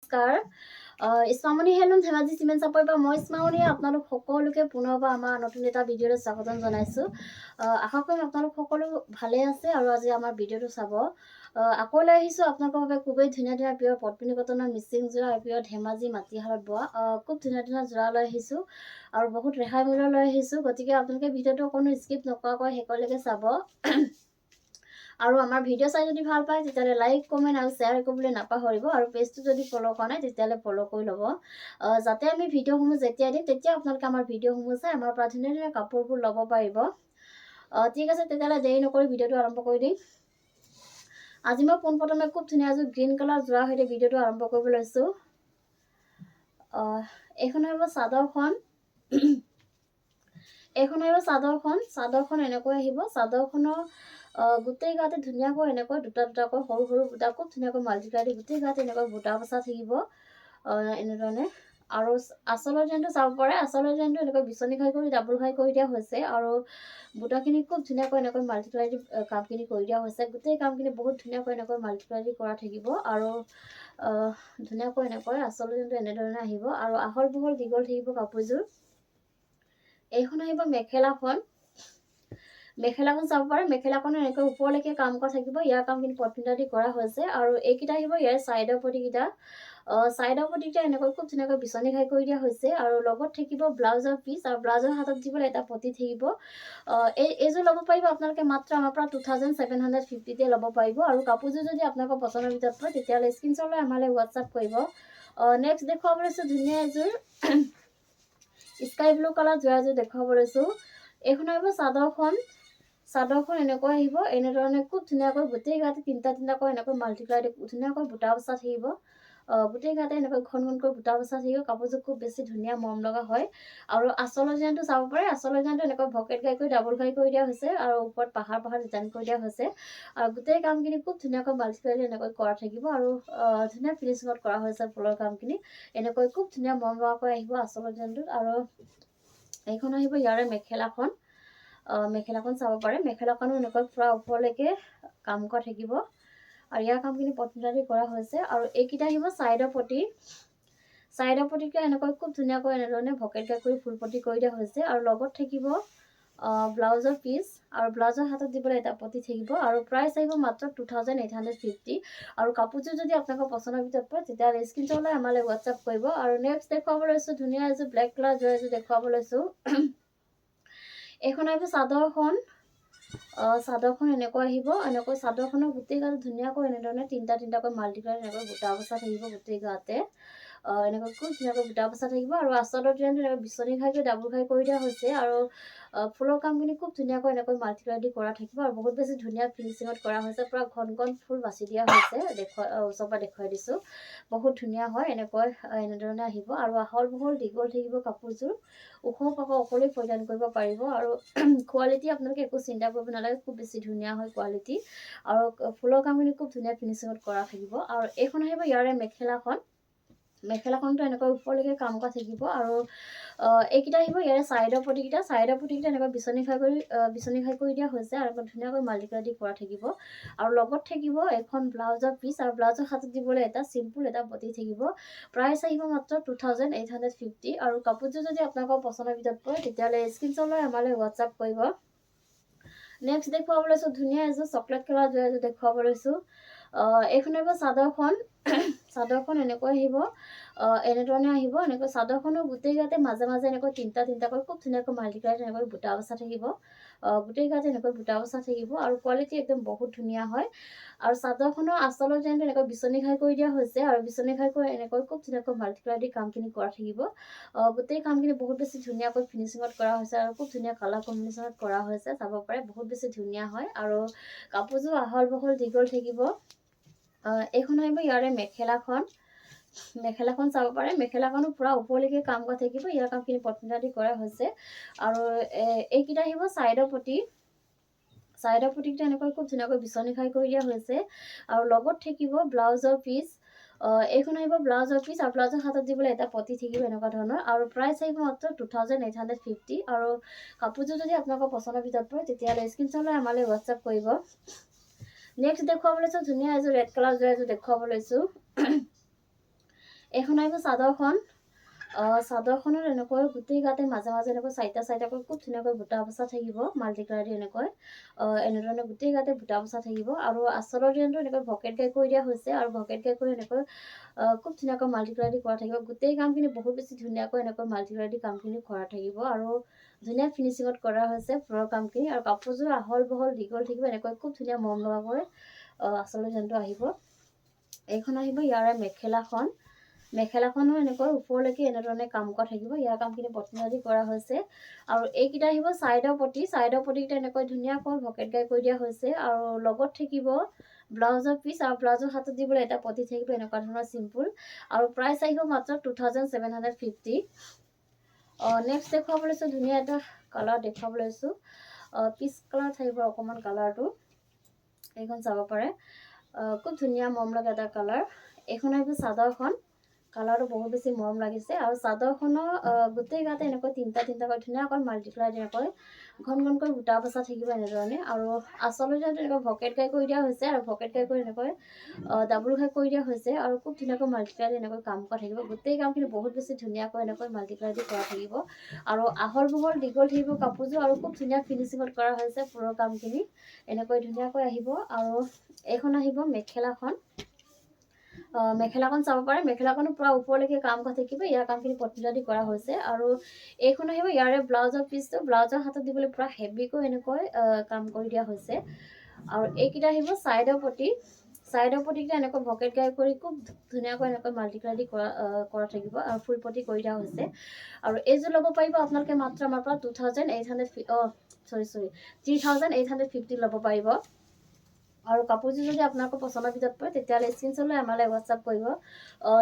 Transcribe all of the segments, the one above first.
নমস্কাৰ ইছমামণি হেলুম ধেমাজি চিমেণ্ট চাপৰ পৰা মই ইছমামণি আপোনালোক সকলোকে পুনৰবাৰ আমাৰ নতুন এটা ভিডিঅ'লৈ স্বাগতম জনাইছোঁ। আশা কৰিম আপোনালোক সকলো ভালে আছে আৰু আজি আমাৰ ভিডিঅ'টো চাব। আকৌ লৈ আহিছোঁ আপোনালোকৰ বাবে খুবেই ধুনীয়া ধুনীয়া প্ৰিয় পদ্মিনী কটনৰ মিচিং যোৰা আৰু প্ৰিয় ধেমাজি মাটিশালত বোৱা খুব ধুনীয়া ধুনীয়া যোৰা লৈ আহিছোঁ আৰু বহুত ৰেহাই মূল্য লৈ আহিছোঁ। গতিকে আপোনালোকে ভিডিঅ'টো কোনো স্কিপ নকৰাকৈ শেষলৈকে চাব। আৰু আমাৰ ভিডিঅ' চাই যদি ভাল পায় তেতিয়াহ'লে লাইক কমেণ্ট আৰু শ্বেয়াৰ কৰিবলৈ নাপাহৰিব আৰু পেজটো যদি ফ'ল' কৰা নাই তেতিয়াহ'লে ফ'ল' কৰি ল'ব, যাতে আমি ভিডিঅ'সমূহ যেতিয়া দিম তেতিয়া আপোনালোকে আমাৰ ভিডিঅ'সমূহ চাই আমাৰ পৰা ধুনীয়া ধুনীয়া কাপোৰবোৰ ল'ব পাৰিব। ঠিক আছে, তেতিয়াহ'লে দেৰি নকৰি ভিডিঅ'টো আৰম্ভ কৰি দিম। আজি মই পোনপ্ৰথমে খুব ধুনীয়া এযোৰ গ্ৰীণ কালাৰ যোৰাৰ সৈতে ভিডিঅ'টো আৰম্ভ কৰিব লৈছোঁ। এইখন আহিব চাদৰখন। চাদৰখন এনেকৈ আহিব। চাদৰখনৰ গোটেই গাতে ধুনীয়াকৈ এনেকৈ দুটা দুটাকৈ সৰু সৰু বুটা খুব ধুনীয়াকৈ মাল্টিপ্লাই দি গোটেই গাতে এনেকৈ বুটা বচা থাকিব এনেধৰণে। আৰু আঁচলৰ ডিজাইনটো চাব পাৰে। আঁচলৰ ডিজাইনটো এনেকৈ বিচনী ঘাই কৰি ডাবুল ঘাই কৰি দিয়া হৈছে আৰু বুটাখিনি খুব ধুনীয়াকৈ এনেকৈ মাল্টিপ্লাই দি কামখিনি কৰি দিয়া হৈছে। গোটেই কামখিনি বহুত ধুনীয়াকৈ এনেকৈ মাল্টিপ্লাই দি কৰা থাকিব আৰু ধুনীয়াকৈ এনেকৈ আঁচলৰ ডিজাইনটো এনেধৰণে আহিব আৰু আহল বহল দীঘল থাকিব কাপোৰযোৰ। এইখন আহিব মেখেলাখন। মেখেলাখন চাব পাৰে। মেখেলাখনৰ এনেকৈ ওপৰলৈকে কাম কৰা থাকিব। ইয়াৰ কামখিনি পটপিঠা দি কৰা হৈছে আৰু এইকেইটা আহিব ইয়াৰ ছাইডৰ পটিকেইটা। ছাইডৰ পটিকেইটা এনেকৈ খুব ধুনীয়াকৈ বিচনী ঘাই কৰি দিয়া হৈছে আৰু লগত থাকিব ব্লাউজৰ পিচ আৰু ব্লাউজৰ হাতত দিবলৈ এটা পটি থাকিব। এইযোৰ ল'ব পাৰিব আপোনালোকে মাত্ৰ আমাৰ পৰা 2750 ল'ব পাৰিব আৰু কাপোৰযোৰ যদি আপোনালোকৰ পচন্দৰ ভিতৰত পৰে তেতিয়াহ'লে স্ক্ৰীনশ্বট লৈ আমালৈ হোৱাটছআপ কৰিব। নেক্সট দেখুৱাব লৈছোঁ ধুনীয়া এযোৰ স্কাই ব্লু কালাৰ যোৰা এযোৰ দেখুৱাব লৈছোঁ। এইখন আহিব চাদৰখন। চাদৰখন এনেকৈ আহিব এনেধৰণে খুব ধুনীয়াকৈ গোটেই গাতে তিনিটা তিনিটাকৈ এনেকৈ মাল্টিপ্লাই ধুনীয়াকৈ বুটা বচা থাকিব। গোটেই গাতে এনেকৈ ঘন ঘনকৈ বুটা বচা থাকিব। কাপোৰযোৰ খুব বেছি ধুনীয়া মৰম লগা হয় আৰু আঁচলৰ ডিজাইনটো চাব পাৰে। আঁচলৰ ডিজাইনটো এনেকৈ ভকেট ঘাই কৰি ডাবুল ঘাই কৰি দিয়া হৈছে আৰু ওপৰত পাহাৰ পাহাৰ ডিজাইন কৰি দিয়া হৈছে আৰু গোটেই কামখিনি খুব ধুনীয়াকৈ মাল্টিপ্লাই দি এনেকৈ কৰা থাকিব আৰু ধুনীয়া ফিনিচিঙত কৰা হৈছে ফুলৰ কামখিনি। এনেকৈ খুব ধুনীয়া মৰম লগাকৈ আহিব আঁচলৰ ডিজাইনটোত। আৰু এইখন আহিব ইয়াৰে মেখেলাখন। মেখেলাখন চাব পাৰে। মেখেলাখনো এনেকৈ পুৰা ওপৰলৈকে কাম কৰা থাকিব আৰু ইয়াৰ কামখিনি পটপিঠা দি কৰা হৈছে আৰু এইকেইটা আহিব ছাইডৰ পটি। ছাইডৰ পটিকেইটা এনেকৈ খুব ধুনীয়াকৈ এনেধৰণে ভকেট ঘাই কৰি ফুল পটি কৰি দিয়া হৈছে আৰু লগত থাকিব ব্লাউজৰ পিচ আৰু ব্লাউজৰ হাতত দিবলৈ এটা পটি থাকিব আৰু প্ৰাইচ আহিব মাত্ৰ 2850 আৰু কাপোৰযোৰ যদি আপোনালোকৰ পচন্দৰ ভিতৰত পৰে তেতিয়াহ'লে স্ক্ৰীনশ্বট লৈ আমালৈ হোৱাটছআপ কৰিব। আৰু নেক্সট দেখুৱাব লৈছোঁ ধুনীয়া এযোৰ ব্লেক কালাৰ যোৰা এযোৰ দেখুৱাব লৈছোঁ। এইখন আহিব চাদৰখন। চাদৰখন এনেকৈ আহিব। এনেকৈ চাদৰখনৰ গোটেই গাতে ধুনীয়াকৈ এনেধৰণে তিনিটা তিনিটাকৈ মাল্টিপ্লাই এনেকৈ বুটা বচা থাকিব গোটেই গাতে। এনেকৈ খুব ধুনীয়াকৈ বুটা বচা থাকিব আৰু আঁচলৰ ডিজাইনটো এনেকৈ বিচনী ঘাই কৰি ডাবুল ঘাই কৰি দিয়া হৈছে আৰু ফুলৰ কামখিনি খুব ধুনীয়াকৈ এনেকৈ মাল্টিপ্লাই দি কৰা থাকিব আৰু বহুত বেছি ধুনীয়া ফিনিচিঙত কৰা হৈছে। পূৰা ঘন ঘন ফুল বাছি দিয়া হৈছে। ওচৰৰ পৰা দেখুৱাই দিছোঁ। বহুত ধুনীয়া হয়। এনেধৰণে আহিব আৰু আহল বহল দীঘল থাকিব কাপোৰযোৰ। ওখ পাখ সকলোৱে পৰিধান কৰিব পাৰিব আৰু কোৱালিটি আপোনালোকে একো চিন্তা কৰিব নালাগে। খুব বেছি ধুনীয়া হয় কোৱালিটি আৰু ফুলৰ কামখিনি খুব ধুনীয়া ফিনিচিঙত কৰা থাকিব। আৰু এইখন আহিব ইয়াৰে মেখেলাখন। মেখেলাখনতো এনেকৈ ওপৰলৈকে কাম কৰা থাকিব আৰু এইকেইটা আহিব ইয়াৰে ছাইডৰ পটিকেইটা। ছাইডৰ পটিকেইটা এনেকৈ বিচনী ঘাই কৰি দিয়া হৈছে আৰু ধুনীয়াকৈ মাল্টিপ্লাই দি কৰা থাকিব আৰু লগত থাকিব এখন ব্লাউজৰ পিচ আৰু ব্লাউজৰ হাতত দিবলৈ এটা চিম্পুল এটা পটি থাকিব। প্ৰাইচ আহিব মাত্ৰ 2850 আৰু কাপোৰযোৰ যদি আপোনালোকৰ পচন্দৰ ভিতৰত পৰে তেতিয়াহ'লে স্ক্ৰীনশ্বট লৈ আমালৈ হোৱাটছআপ কৰিব। নেক্সট দেখুৱাব লৈছোঁ ধুনীয়া এযোৰ চকলেট কালাৰ যোৰা এযোৰ দেখুৱাব লৈছোঁ। এইখন আহিব চাদৰখন। চাদৰখন এনেকৈ আহিব। এনেধৰণে আহিব। এনেকৈ চাদৰখনৰ গোটেই গাতে মাজে মাজে এনেকৈ তিনিটা তিনিটাকৈ খুব ধুনীয়াকৈ মাল্টিপ্লাই এনেকৈ বুটা বচা থাকিব। গোটেই গাতে এনেকৈ বুটা বচা থাকিব আৰু কোৱালিটি একদম বহুত ধুনীয়া হয় আৰু চাদৰখনৰ আঁচলৰ ডিজাইনটো এনেকৈ বিচনী ঘাই কৰি দিয়া হৈছে আৰু বিচনী ঘাই কৰি এনেকৈ খুব ধুনীয়াকৈ মাল্টিপ্লাই দি কামখিনি কৰা থাকিব। গোটেই কামখিনি বহুত বেছি ধুনীয়াকৈ ফিনিচিঙত কৰা হৈছে আৰু খুব ধুনীয়া কালাৰ কম্বিনেশ্যনত কৰা হৈছে। চাব পাৰে বহুত বেছি ধুনীয়া হয় আৰু কাপোৰযোৰ আহল বহল দীঘল থাকিব। এইখন আহিব ইয়াৰে মেখেলাখন। মেখেলাখন চাব পাৰে। মেখেলাখনো পূৰা ওপৰলৈকে কাম কৰা থাকিব। ইয়াৰ কামখিনি পটপিঠা দি কৰা হৈছে আৰু এইকেইটা আহিব ছাইডৰ পটি। ছাইডৰ পটিকেইটা এনেকৈ খুব ধুনীয়াকৈ বিচনী ঘাই কৰি দিয়া হৈছে আৰু লগত থাকিব ব্লাউজৰ পিচ। এইখন আহিব ব্লাউজৰ পিচ আৰু ব্লাউজৰ হাতত দিবলৈ এটা পটি থাকিব এনেকুৱা ধৰণৰ আৰু প্ৰাইচ আহিব মাত্ৰ 2850 আৰু কাপোৰযোৰ যদি আপোনালোকৰ পচন্দৰ ভিতৰত পৰে তেতিয়াহ'লে স্ক্ৰীনশ্বট লৈ আমালৈ হোৱাটছআপ কৰিব। নেক্সট দেখুৱাব লৈছোঁ ধুনীয়া এযোৰ ৰেড কালাৰ যোৰা এযোৰ দেখুৱাব লৈছোঁ। এইখন আহিব চাদৰখন। চাদৰখনত এনেকৈ গোটেই গাতে মাজে মাজে এনেকৈ চাৰিটাকৈ খুব ধুনীয়াকৈ বুটা বচা থাকিব মাল্টি কালাৰ দি এনেকৈ এনেধৰণে গোটেই গাতে বুটা বচা থাকিব। আৰু আঁচলৰ ডিজাইনটো এনেকৈ ভকেট গাই কৰি দিয়া হৈছে আৰু ভকেট গাই কৰি এনেকৈ খুব ধুনীয়াকৈ মাল্টি কালাৰ দি কৰা থাকিব। গোটেই কামখিনি বহুত বেছি ধুনীয়াকৈ এনেকৈ মাল্টি কালাৰ দি কামখিনি কৰা থাকিব আৰু ধুনীয়া ফিনিচিঙত কৰা হৈছে ফুলৰ কামখিনি। আৰু কাপোৰযোৰ আহল বহল দীঘল থাকিব এনেকৈ খুব ধুনীয়া মৰম লগাকৈ আঁচলৰ ডিজাইনটো আহিব। এইখন আহিব ইয়াৰে মেখেলাখন। মেখেলাখনো এনেকৈ ওপৰলৈকে এনেধৰণে কাম কৰা থাকিব। ইয়াৰ কামখিনি পচন্দ দি কৰা হৈছে। আৰু এইকেইটা আহিব চাইডৰ পটি। চাইডৰ পটিকেইটা এনেকৈ ধুনীয়াকৈ ভকেট গাই কৰি দিয়া হৈছে আৰু লগত থাকিব ব্লাউজৰ পিচ আৰু ব্লাউজৰ হাতত দিবলৈ এটা পটি থাকিব এনেকুৱা ধৰণৰ চিম্পুল। আৰু প্ৰাইচ আহিব মাত্ৰ 2750। নেক্সট দেখুৱাব লৈছোঁ ধুনীয়া এটা কালাৰ দেখুৱাব লৈছোঁ। পিচ কালাৰ থাকিব অকণমান কালাৰটো। এইখন চাব পাৰে খুব ধুনীয়া মৰম লগা এটা কালাৰ। এইখন আহিব চাদৰখন। কালাৰটো বহুত বেছি মৰম লাগিছে আৰু চাদৰখনৰ গোটেই গাতে এনেকৈ তিনিটাকৈ ধুনীয়াকৈ মাল্টি কালাৰ এনেকৈ ঘনকৈ বুটা বচা থাকিব এনেধৰণে। আৰু আঁচলৰ ডিজাইনটো এনেকৈ ভকেট গাই কৰি দিয়া হৈছে আৰু ভকেট গাই কৰি এনেকৈ ডাবুল ঘাই কৰি দিয়া হৈছে আৰু খুব ধুনীয়াকৈ মাল্টি কালাৰ এনেকৈ কাম কৰা থাকিব। গোটেই কামখিনি বহুত বেছি ধুনীয়াকৈ এনেকৈ মাল্টি কালাৰ দি কৰা থাকিব আৰু আহল বহল দীঘল থাকিব কাপোৰযোৰ আৰু খুব ধুনীয়া ফিনিচিঙত কৰা হৈছে ফুলৰ কামখিনি এনেকৈ ধুনীয়াকৈ আহিব। আৰু এইখন আহিব মেখেলাখন। মেখেলাখন চাব পাৰে মেখেলাখনো পুৰা ওপৰলৈকে কাম কৰা থাকিব। ইয়াৰ কামখিনি পটিলা দি কৰা হৈছে। আৰু এইখন আহিব ইয়াৰে ব্লাউজৰ পিচটো। ব্লাউজৰ হাতত দিবলৈ পুৰা হেভিকৈ এনেকৈ কাম কৰি দিয়া হৈছে। আৰু এইকেইটা আহিব চাইডৰ পটি। চাইডৰ পটিকেইটা এনেকৈ ভকেট গাই কৰি খুব ধুনীয়াকৈ এনেকৈ মাল্টি কালাৰ দি কৰা থাকিব আৰু ফুল পটি কৰি দিয়া হৈছে। আৰু এইযোৰ ল'ব পাৰিব আপোনালোকে মাত্ৰ আমাৰ পৰা 3850 ল'ব পাৰিব। আৰু কাপোৰযোৰ যদি আপোনালোকৰ পচন্দৰ ভিতৰত পৰে তেতিয়াহ'লে স্ক্ৰীনশ্বট লৈ আমালৈ হোৱাটছআপ কৰিব।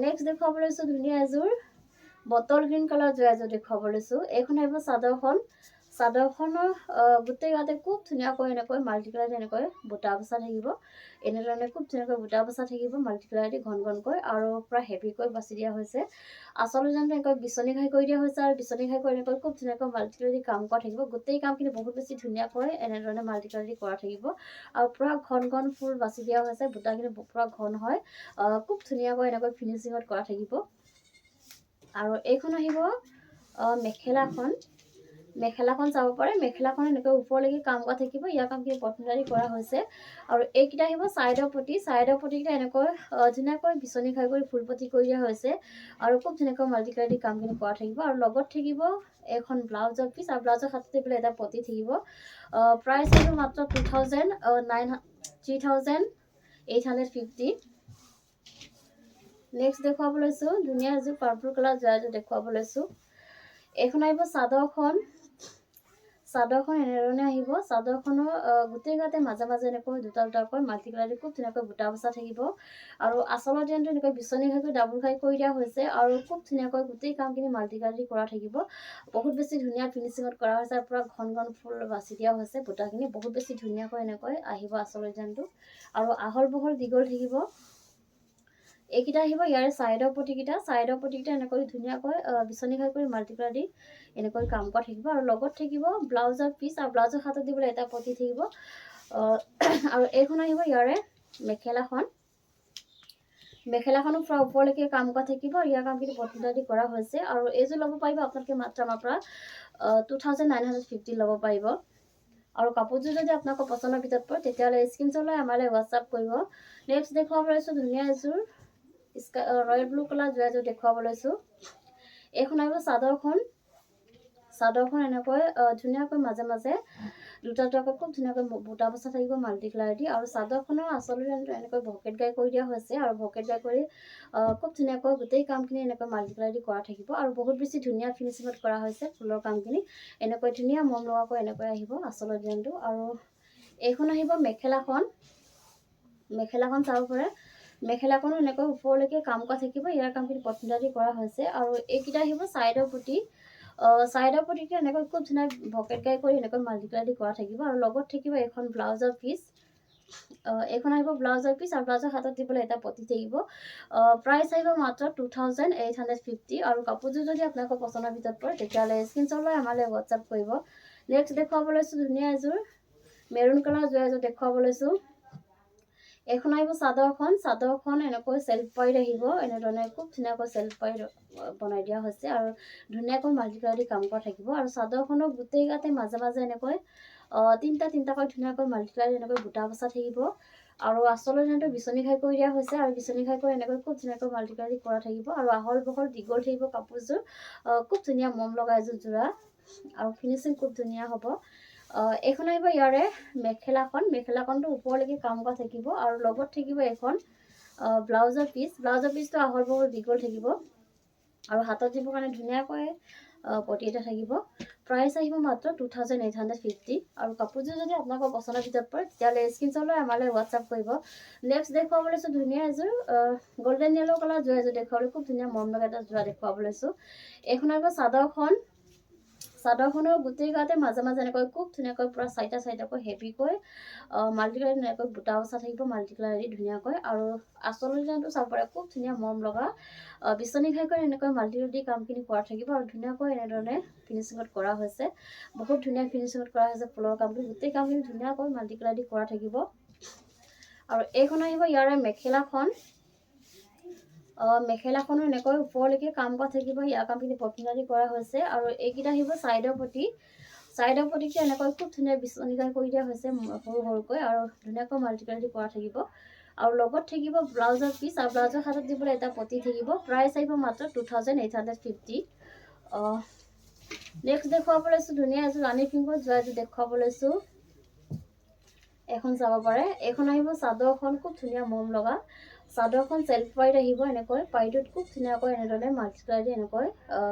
নেক্সট দেখুৱাব লৈছোঁ ধুনীয়া এযোৰ বটল গ্ৰীণ কালাৰ এযোৰ দেখুৱাব লৈছোঁ। এইখন আহিব চাদৰখন। চাদৰখনৰ গোটেই গাতে খুব ধুনীয়াকৈ এনেকৈ মাল্টি কালাৰ দি এনেকৈ বুটা বচা থাকিব। এনেধৰণে খুব ধুনীয়াকৈ বুটা বচা থাকিব মাল্টি কালাৰ দি ঘনকৈ আৰু পুৰা হেভিকৈ বাছি দিয়া হৈছে। আঁচলৰ ডিজাইনটো এনেকৈ বিচনী ঘাই কৰি দিয়া হৈছে আৰু বিচনী ঘাই কৰি এনেকৈ খুব ধুনীয়াকৈ মাল্টি কালাৰ দি কাম কৰা থাকিব। গোটেই কামখিনি বহুত বেছি ধুনীয়াকৈ এনেধৰণে মাল্টি কালাৰ দি কৰা থাকিব আৰু পুৰা ঘন ফুল বাছি দিয়া হৈছে। বুটাখিনি পুৰা ঘন হয় খুব ধুনীয়াকৈ এনেকৈ ফিনিচিঙত কৰা থাকিব। আৰু এইখন আহিব মেখেলাখন। মেখেলাখন চাব পাৰে মেখেলাখন এনেকৈ ওপৰলৈকে কাম কৰা থাকিব। ইয়াৰ কামখিনি পচন্দ দি কৰা হৈছে। আৰু এইকেইটা আহিব চাইডৰ পটি। চাইডৰ পটিকেইটা এনেকৈ ধুনীয়াকৈ বিচনী ঘাই কৰি ফুল পটি কৰি দিয়া হৈছে আৰু খুব ধুনীয়াকৈ মাল্টি কালাৰ দি কামখিনি কৰা থাকিব। আৰু লগত থাকিব এখন ব্লাউজৰ পিচ আৰু ব্লাউজৰ হাতত দিবলৈ এটা পটি থাকিব। প্ৰাইচ আহিব মাত্ৰ 3850। নেক্সট দেখুৱাব লৈছোঁ ধুনীয়া এযোৰ পাৰ্পল কালাৰ এযোৰ দেখুৱাব লৈছোঁ। এইখন আহিব চাদৰখন। চাদৰখন এনেধৰণে আহিব। চাদৰখনৰ গোটেই গাতে মাজে মাজে এনেকৈ দুটাকৈ মাল্টি কালাৰ দি খুব ধুনীয়াকৈ বুটা বচা থাকিব। আৰু আঁচলৰ ডিজাইনটো এনেকৈ বিচনী ঘাই কৰি ডাবুল ঘাই কৰি দিয়া হৈছে আৰু খুব ধুনীয়াকৈ গোটেই কামখিনি মাল্টি কালাৰ দি কৰা থাকিব। বহুত বেছি ধুনীয়া ফিনিচিঙত কৰা হৈছে আৰু পুৰা ঘন ফুল বাছি দিয়া হৈছে। বুটাখিনি বহুত বেছি ধুনীয়াকৈ এনেকৈ আহিব আঁচলৰ ডিজাইনটো আৰু আহল বহল দীঘল থাকিব। এইকেইটা আহিব ইয়াৰে চাইডৰ পটিকেইটা। চাইডৰ পটিকেইটা এনেকৈ ধুনীয়াকৈ বিচনী ঘাই কৰি মাল্টি কালাৰ দি এনেকৈ কাম কৰা থাকিব। আৰু লগত থাকিব ব্লাউজৰ পিচ আৰু ব্লাউজৰ হাতত দিবলৈ এটা পটি থাকিব। আৰু এইখন আহিব ইয়াৰে মেখেলাখন। মেখেলাখনো পুৰা ওপৰলৈকে কাম কৰা থাকিব। ইয়াৰ কামখিনি পচন্দ দি কৰা হৈছে। আৰু এইযোৰ ল'ব পাৰিব আপোনালোকে মাত্ৰ আমাৰ পৰা 2950 ল'ব পাৰিব। আৰু কাপোৰযোৰ যদি আপোনালোকৰ পচন্দৰ ভিতৰত পৰে তেতিয়াহ'লে স্ক্ৰীনশ্বট লৈ আমালৈ হোৱাটছআপ কৰিব। নেক্সট দেখুৱাব লৈছোঁ ধুনীয়া এযোৰ ৰয়েল ব্লু কালাৰ এযোৰ দেখুৱাব লৈছোঁ। এইখন আহিব চাদৰখন। চাদৰখন এনেকৈ ধুনীয়াকৈ মাজে মাজে দুটাকৈ খুব ধুনীয়াকৈ বুটা বচা থাকিব মাল্টি কালাৰ দি। আৰু চাদৰখনৰ আঁচলৰ ডিজাইনটো এনেকৈ ভকেট গাই কৰি দিয়া হৈছে আৰু ভকেট গাই কৰি খুব ধুনীয়াকৈ গোটেই কামখিনি এনেকৈ মাল্টি কালাৰ দি কৰা থাকিব। আৰু বহুত বেছি ধুনীয়া ফিনিচিঙত কৰা হৈছে ফুলৰ কামখিনি। এনেকৈ ধুনীয়া মৰম লগাকৈ এনেকৈ আহিব আঁচলৰ ডিজাইনটো। আৰু এইখন আহিব মেখেলাখন। মেখেলাখন চাব পাৰে মেখেলাখনো এনেকৈ ওপৰলৈকে কাম কৰা থাকিব। ইয়াৰ কামখিনি পচন্দ দি কৰা হৈছে। আৰু এইকেইটা আহিব চাইডৰ পটি। চাইডৰ পটিকেইটা এনেকৈ খুব ধুনীয়া ভকেট গাই কৰি এনেকৈ মাল্টি কালাৰ দি কৰা থাকিব। আৰু লগত থাকিব এখন ব্লাউজৰ পিচ। এইখন আহিব ব্লাউজৰ পিচ আৰু ব্লাউজৰ হাতত দিবলৈ এটা পটি থাকিব। প্ৰাইচ আহিব মাত্ৰ 2850। আৰু কাপোৰযোৰ যদি আপোনালোকৰ পচন্দৰ ভিতৰত পৰে তেতিয়াহ'লে স্ক্ৰীনশ্বট লৈ আমালৈ হোৱাটছআপ কৰিব। নেক্সট দেখুৱাব লৈছোঁ ধুনীয়া এযোৰ মেৰুন কালাৰ এযোৰ দেখুৱাব লৈছোঁ। এখন আহিব চাদৰখন। চাদৰখন এনেকৈ চেল্ফ পাইড আহিব, এনেধৰণে খুব ধুনীয়াকৈ চেল্ফ পাইড বনাই দিয়া হৈছে আৰু ধুনীয়াকৈ মাল্টিকালাৰ দি কাম কৰা থাকিব। আৰু চাদৰখনৰ গোটেই গাতে মাজে মাজে এনেকৈ তিনিটাকৈ ধুনীয়াকৈ মাল্টিকালাৰ এনেকৈ বুটা বচা থাকিব। আৰু আচলৰ ডিজাইনটো বিচনী ঘাই কৰি দিয়া হৈছে, আৰু বিচনী ঘাই কৰি এনেকৈ খুব ধুনীয়াকৈ মাল্টিকালাৰ দি কৰা থাকিব। আৰু আহল বহল দীঘল থাকিব কাপোৰযোৰ, খুব ধুনীয়া মম লগা এযোৰ যোৰা, আৰু ফিনিচিং খুব ধুনীয়া হ'ব। এইখন আহিব ইয়াৰে মেখেলাখন। মেখেলাখনটো ওপৰলৈকে কাম কৰা থাকিব, আৰু লগত থাকিব এখন ব্লাউজৰ পিচ। ব্লাউজৰ পিচটো আহল বহল দীঘল থাকিব, আৰু হাতত দিবৰ কাৰণে ধুনীয়াকৈ পতি এটা থাকিব। প্ৰাইচ আহিব মাত্ৰ 2850। আৰু কাপোৰযোৰ যদি আপোনালোকৰ পচন্দৰ ভিতৰত পৰে তেতিয়াহ'লে স্ক্ৰীনশ্বট লৈ আমালৈ হোৱাটছআপ কৰিব। নেক্সট দেখুৱাব লৈছোঁ ধুনীয়া এযোৰ গল্ডেন য়েল্ল' কালাৰ যোৰা এযোৰ দেখুৱাবলৈ, খুব ধুনীয়া মৰম লগা এটা যোৰা দেখুৱাব লৈছোঁ। এইখন আহিব চাদৰখন। চাদৰখনৰ গোটেই গাতে মাজে মাজে এনেকৈ খুব ধুনীয়াকৈ পূৰা চাৰিটাকৈ হেভিকৈ মাল্টিকালাৰ ধুনীয়াকৈ বুটা বচা থাকিব মাল্টিকালাৰ দি ধুনীয়াকৈ। আৰু আচল ডিজাইনটো চাব পাৰে, খুব ধুনীয়া মৰম লগা বিচনী ঘাইকৈ এনেকৈ মাল্টিকালাৰ দি কামখিনি কৰা থাকিব, আৰু ধুনীয়াকৈ এনেধৰণে ফিনিচিঙত কৰা হৈছে। বহুত ধুনীয়া ফিনিচিঙত কৰা হৈছে ফুলৰ কামখিনি, গোটেই কামখিনি ধুনীয়াকৈ মাল্টিকালাৰ দি কৰা থাকিব। আৰু এইখন আহিব ইয়াৰে মেখেলাখন। মেখেলাখনো এনেকৈ ওপৰলৈকে কাম কৰা থাকিব, ইয়াৰ কামখিনি পটিঙা দি কৰা হৈছে। আৰু এইকেইটা আহিব ছাইডৰ পটি। ছাইডৰ পটিটো এনেকৈ খুব ধুনীয়া বিচনী ঘাই কৰি দিয়া হৈছে সৰু সৰুকৈ, আৰু ধুনীয়াকৈ মাল্টিকালাৰ দি কৰা থাকিব। আৰু লগত থাকিব ব্লাউজৰ পিচ, আৰু ব্লাউজৰ হাতত দিবলৈ এটা পটি থাকিব। প্ৰাইচ আহিব মাত্ৰ 2850। নেক্সট দেখুৱাব লৈছোঁ ধুনীয়া এযোৰ ৰাণী পিংকত যোৱা এযোৰ দেখুৱাব লৈছোঁ। এখন চাব পাৰে। এইখন আহিব চাদৰখন, খুব ধুনীয়া মৰম লগা চাদৰখন চেল্ফ পাইড আহিব। এনেকৈ পাইডত খুব ধুনীয়াকৈ এনেধৰণে মাল্টিকালাৰ দি এনেকৈ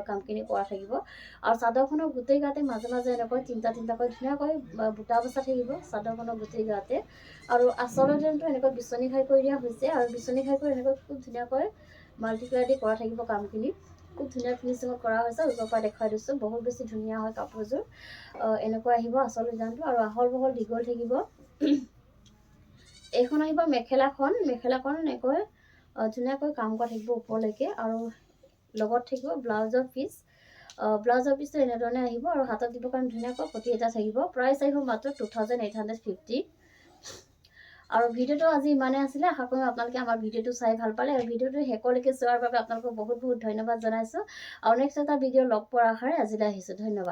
কামখিনি কৰা থাকিব। আৰু চাদৰখনৰ গোটেই গাতে মাজে মাজে এনেকৈ তিনিটাকৈ ধুনীয়াকৈ বুটা বচা থাকিব চাদৰখনৰ গোটেই গাতে। আৰু আচলৰ ডিজাইনটো এনেকৈ বিচনী ঘাই কৰি দিয়া হৈছে, আৰু বিচনী ঘাই কৰি এনেকৈ খুব ধুনীয়াকৈ মাল্টিকালাৰ দি কৰা থাকিব কামখিনি। খুব ধুনীয়া ফিনিচিঙত কৰা হৈছে, ওপৰৰ পৰা দেখুৱাই দিছোঁ। বহুত বেছি ধুনীয়া হয় কাপোৰযোৰ। এনেকৈ আহিব আচল ডিজাইনটো, আৰু আহল বহল দীঘল থাকিব। এইখন আহিব মেখেলাখন। মেখেলাখন এনেকৈ ধুনীয়াকৈ কাম কৰা থাকিব ওপৰলৈকে, আৰু লগত থাকিব ব্লাউজৰ পিচ। ব্লাউজৰ পিচটো এনেধৰণে আহিব, আৰু হাতত দিবৰ কাৰণে ধুনীয়াকৈ পটি এটা থাকিব। প্ৰাইচ আহিব মাত্ৰ 2850। আৰু ভিডিঅ'টো আজি ইমানেই আছিলে। আশা কৰোঁ আপোনালোকে আমাৰ ভিডিঅ'টো চাই ভাল পালে, আৰু ভিডিঅ'টো শেষলৈকে চোৱাৰ বাবে আপোনালোকক বহুত ধন্যবাদ জনাইছোঁ। আৰু নেক্সট এটা ভিডিঅ' লগ পোৱাৰ আশাৰে আজিলৈ আহিছোঁ। ধন্যবাদ।